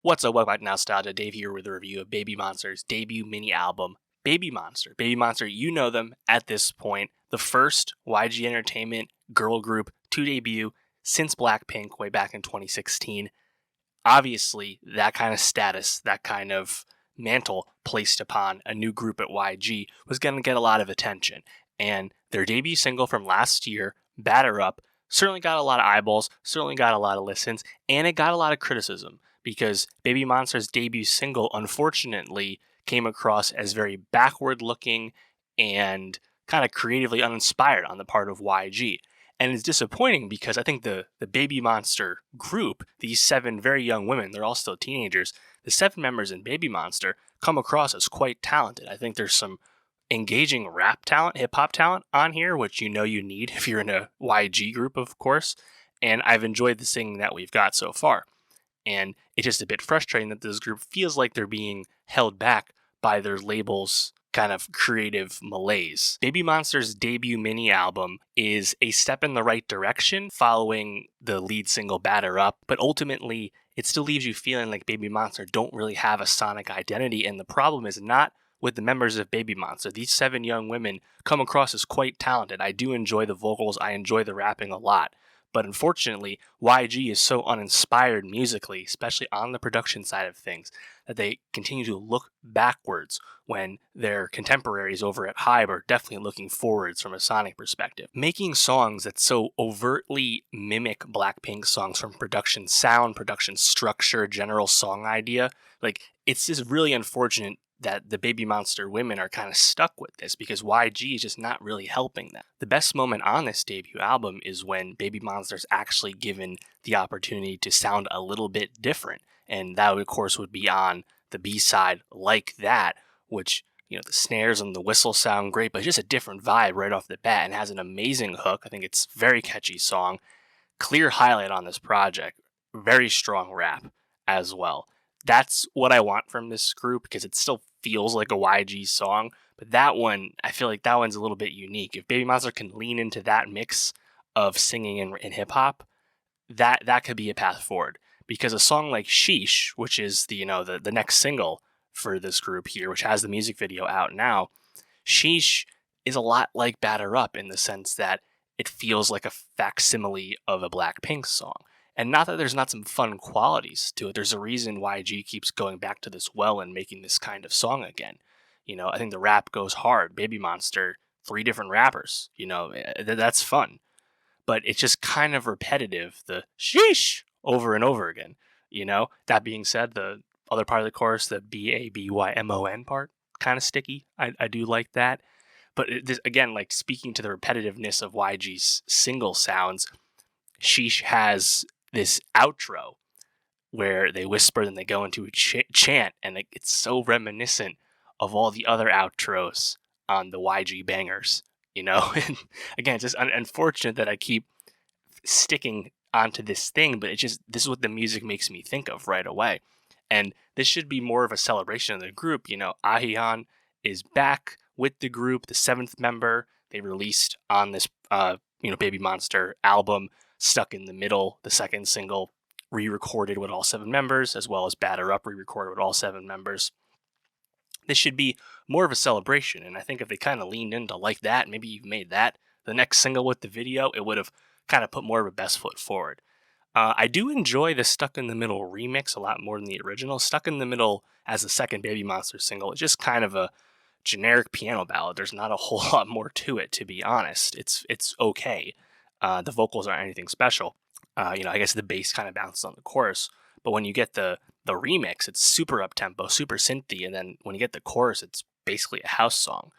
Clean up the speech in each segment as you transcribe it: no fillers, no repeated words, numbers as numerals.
What's up, welcome back to Nowstalgia. Dave here with a review of Baby Monster's debut mini album, Baby Monster. Baby Monster, you know them at this point. The first YG Entertainment girl group to debut since Blackpink way back in 2016. Obviously, that kind of status, that kind of mantle placed upon a new group at YG was going to get a lot of attention. And their debut single from last year, Batter Up, certainly got a lot of eyeballs, certainly got a lot of listens, and it got a lot of criticism because Baby Monster's debut single, unfortunately, came across as very backward looking and kind of creatively uninspired on the part of YG. And it's disappointing because I think the Baby Monster group, these 7 very young women, they're all still teenagers, the 7 members in Baby Monster come across as quite talented. I think there's some engaging rap talent, hip-hop talent on here, which you know you need if you're in a YG group, of course. And I've enjoyed the singing that we've got so far. And it's just a bit frustrating that this group feels like they're being held back by their label's kind of creative malaise. Baby Monster's debut mini album is a step in the right direction following the lead single Batter Up, but ultimately it still leaves you feeling like Baby Monster don't really have a sonic identity, and the problem is not with the members of Baby Monster. These 7 young women come across as quite talented. I do enjoy the vocals, I enjoy the rapping a lot. But unfortunately, YG is so uninspired musically, especially on the production side of things, that they continue to look backwards when their contemporaries over at Hybe are definitely looking forwards from a sonic perspective. Making songs that so overtly mimic Blackpink songs from production sound, production structure, general song idea, it's just really unfortunate that the Baby Monster women are kind of stuck with this because YG is just not really helping them. The best moment on this debut album is when Baby Monster's actually given the opportunity to sound a little bit different. And that, of course, would be on the B-side Like That, which, the snares and the whistle sound great, but it's just a different vibe right off the bat and has an amazing hook. I think it's a very catchy song. Clear highlight on this project. Very strong rap as well. That's what I want from this group because it still feels like a YG song, but that one, I feel like that one's a little bit unique. If Baby Monster can lean into that mix of singing and hip-hop, that could be a path forward. Because a song like Sheesh, which is the next single for this group here, which has the music video out now, Sheesh is a lot like Batter Up in the sense that it feels like a facsimile of a Blackpink song. And not that there's not some fun qualities to it. There's a reason YG keeps going back to this well and making this kind of song again. I think the rap goes hard. Baby Monster, 3 different rappers. That's fun. But it's just kind of repetitive, the sheesh, over and over again. That being said, the other part of the chorus, the BABYMON part, kind of sticky. I do like that. But again, speaking to the repetitiveness of YG's single sounds, Sheesh has this outro where they whisper and they go into a chant, and it's so reminiscent of all the other outros on the YG bangers, And again, it's just unfortunate that I keep sticking onto this thing, but this is what the music makes me think of right away. And this should be more of a celebration of the group. Ahiyeon is back with the group, the 7th member. They released on this, Baby Monster album, Stuck in the Middle, the 2nd single, re-recorded with all 7 members, as well as Batter Up, re-recorded with all 7 members. This should be more of a celebration, and I think if they kind of leaned into Like That, maybe you've made that the next single with the video, it would have kind of put more of a best foot forward. I do enjoy the Stuck in the Middle remix a lot more than the original. Stuck in the Middle as the 2nd Baby Monster single is just kind of a generic piano ballad. There's not a whole lot more to it, to be honest. It's okay. The vocals aren't anything special. I guess the bass kind of bounces on the chorus, but when you get the remix, it's super up-tempo, super synthy, and then when you get the chorus, it's basically a house song.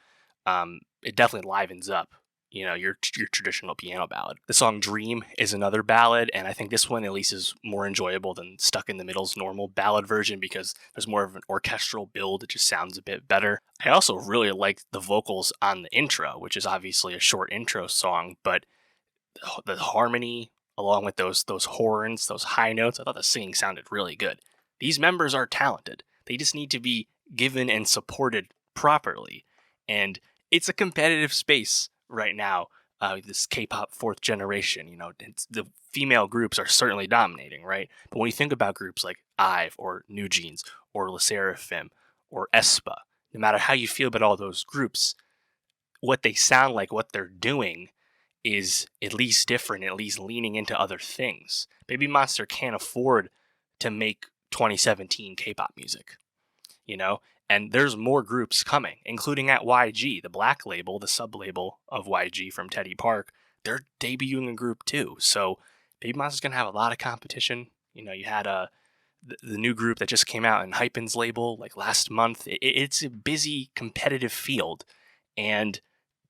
It definitely livens up, your traditional piano ballad. The song Dream is another ballad, and I think this one at least is more enjoyable than Stuck in the Middle's normal ballad version because there's more of an orchestral build. It just sounds a bit better. I also really like the vocals on the intro, which is obviously a short intro song, but the harmony along with those horns, those high notes, I thought the singing sounded really good. These members are talented. They just need to be given and supported properly. And it's a competitive space right now this K-pop fourth generation. The female groups are certainly dominating, right? But when you think about groups like IVE or New Jeans or LE SSERAFIM or aespa, no matter how you feel about all those groups, what they sound like, what they're doing is at least different, at least leaning into other things. Baby Monster can't afford to make 2017 K-pop music, and there's more groups coming, including at YG, the black label, the sub-label of YG from Teddy Park. They're debuting a group too. So Baby Monster's going to have a lot of competition. You had the new group that just came out in Hypen's label like last month. It's a busy, competitive field. And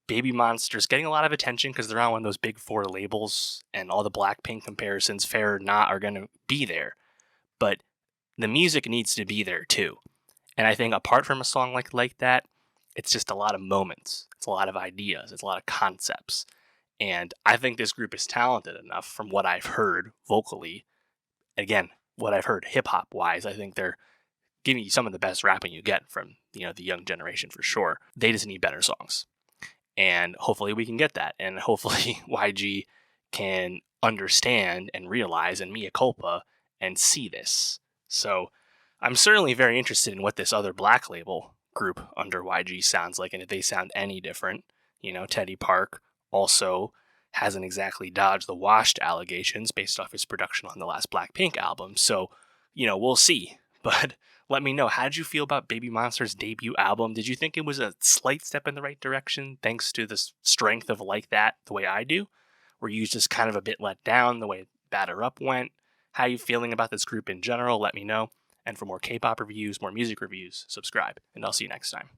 Baby Monster's getting a lot of attention because they're on one of those big four labels, and all the Blackpink comparisons, fair or not, are going to be there. But the music needs to be there too. And I think apart from a song like that, it's just a lot of moments. It's a lot of ideas. It's a lot of concepts. And I think this group is talented enough from what I've heard vocally. Again, what I've heard hip-hop wise, I think they're giving you some of the best rapping you get from, the young generation for sure. They just need better songs. And hopefully we can get that. And hopefully YG can understand and realize and mea culpa and see this. So I'm certainly very interested in what this other black label group under YG sounds like, and if they sound any different. Teddy Park also hasn't exactly dodged the washed allegations based off his production on the last Blackpink album. So, we'll see. But let me know, how did you feel about Baby Monster's debut album? Did you think it was a slight step in the right direction thanks to the strength of Like That, the way I do? Were you just kind of a bit let down the way Batter Up went? How are you feeling about this group in general? Let me know. And for more K-pop reviews, more music reviews, subscribe. And I'll see you next time.